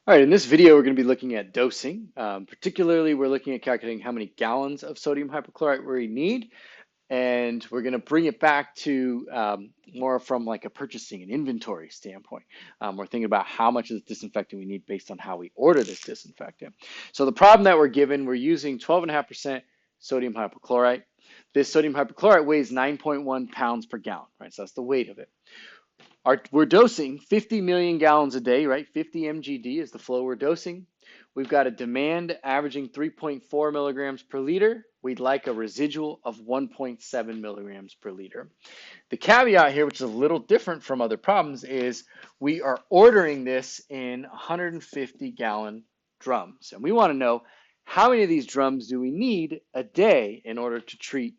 All right, in this video, we're going to be looking at dosing. Particularly, we're looking at calculating how many gallons of sodium hypochlorite we need, and we're going to bring it back to more from like a purchasing and inventory standpoint. We're thinking about how much of this disinfectant we need based on how we order this disinfectant. So the problem that we're given, we're using 12.5% sodium hypochlorite. This sodium hypochlorite weighs 9.1 pounds per gallon, right? So that's the weight of it. We're dosing 50 million gallons a day, right? 50 mgd is the flow we're dosing. We've got a demand averaging 3.4 milligrams per liter. We'd like a residual of 1.7 milligrams per liter. The caveat here, which is a little different from other problems, is we are ordering this in 150 gallon drums. And we want to know how many of these drums do we need a day in order to treat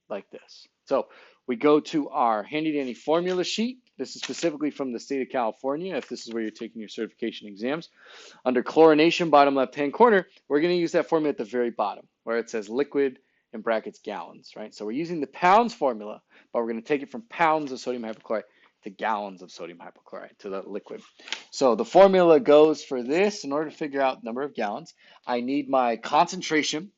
like this. So we go to our handy dandy formula sheet. This is specifically from the state of California, if this is where you're taking your certification exams. Under chlorination, bottom left-hand corner, we're going to use that formula at the very bottom, where it says liquid in brackets gallons, right? So we're using the pounds formula, but we're going to take it from pounds of sodium hypochlorite to gallons of sodium hypochlorite, to the liquid. So the formula goes for this. In order to figure out number of gallons, I need my concentration.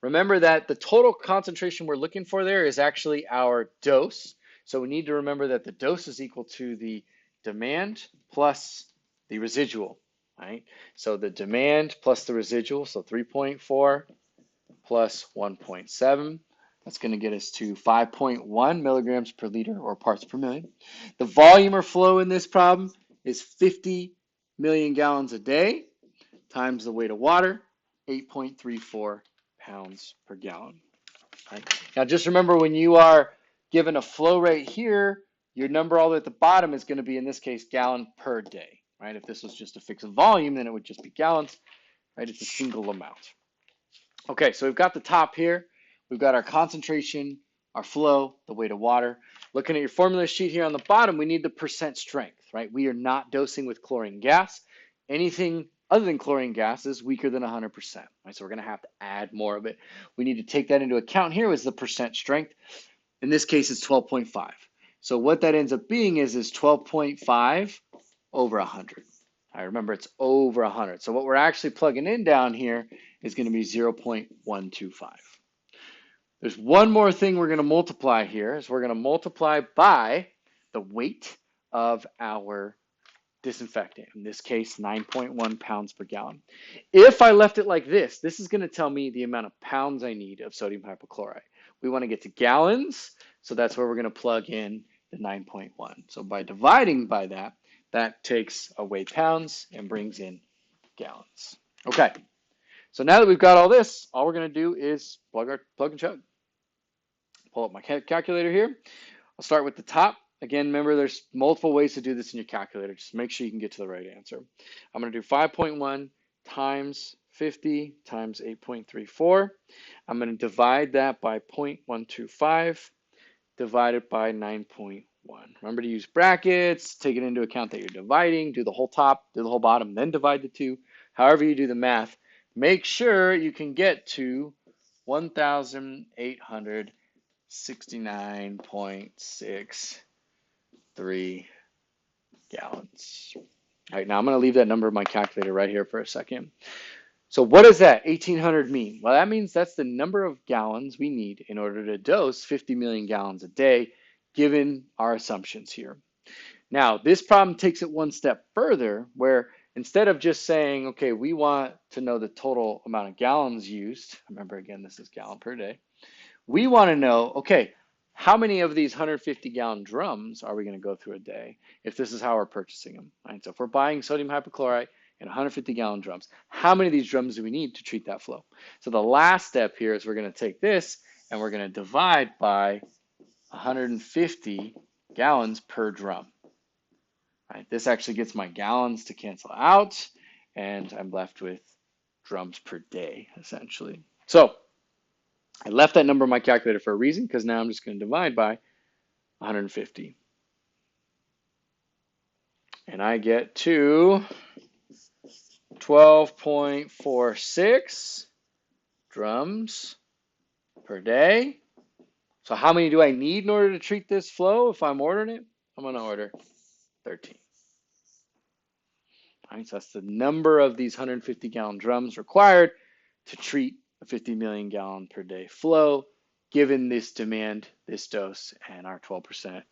Remember that the total concentration we're looking for there is actually our dose. So we need to remember that the dose is equal to the demand plus the residual, right? So the demand plus the residual, so 3.4 plus 1.7, that's going to get us to 5.1 milligrams per liter, or parts per million. The volume or flow in this problem is 50 million gallons a day times the weight of water, 8.34 pounds per gallon. Right? Now, just remember when you are given a flow rate here, your number all the way at the bottom is going to be, in this case, gallon per day. Right? If this was just a fixed volume, then it would just be gallons. Right? It's a single amount. Okay, so we've got the top here. We've got our concentration, our flow, the weight of water. Looking at your formula sheet here on the bottom, we need the percent strength. Right? We are not dosing with chlorine gas. Anything other than chlorine gas is weaker than 100%, right? So we're going to have to add more of it. We need to take that into account here as the percent strength. In this case, it's 12.5. So what that ends up being is 12.5 over 100. I remember it's over 100. So what we're actually plugging in down here is going to be 0.125. There's one more thing we're going to multiply here, is we're going to multiply by the weight of our disinfectant, in this case 9.1 pounds per gallon. If I left it like this is going to tell me the amount of pounds I need of sodium hypochlorite. We want to get to gallons, so that's where we're going to plug in the 9.1. So by dividing by that, that takes away pounds and brings in gallons. Okay, so now that we've got all this, all we're going to do is plug and chug. Pull up my calculator here. I'll start with the top. Again, remember there's multiple ways to do this in your calculator. Just make sure you can get to the right answer. I'm going to do 5.1 times 50 times 8.34. I'm going to divide that by 0.125 divided by 9.1. Remember to use brackets, take it into account that you're dividing, do the whole top, do the whole bottom, then divide the two. However you do the math, make sure you can get to 1,869.6 3 gallons. All right, now I'm going to leave that number in my calculator right here for a second. So what does that 1,800 mean? Well, that means that's the number of gallons we need in order to dose 50 million gallons a day, given our assumptions here. Now, this problem takes it one step further, where instead of just saying, okay, we want to know the total amount of gallons used, remember again, this is gallon per day, we want to know, okay, how many of these 150-gallon drums are we going to go through a day if this is how we're purchasing them? Right? So if we're buying sodium hypochlorite in 150-gallon drums, how many of these drums do we need to treat that flow? So the last step here is we're going to take this and we're going to divide by 150 gallons per drum. Right? This actually gets my gallons to cancel out, and I'm left with drums per day, essentially. So I left that number in my calculator for a reason, because now I'm just going to divide by 150. And I get to 12.46 drums per day. So how many do I need in order to treat this flow if I'm ordering it? I'm going to order 13. Right? So that's the number of these 150-gallon drums required to treat a 50 million gallon per day flow, given this demand, this dose, and our 12%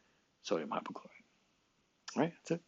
sodium hypochlorite. All right, that's it.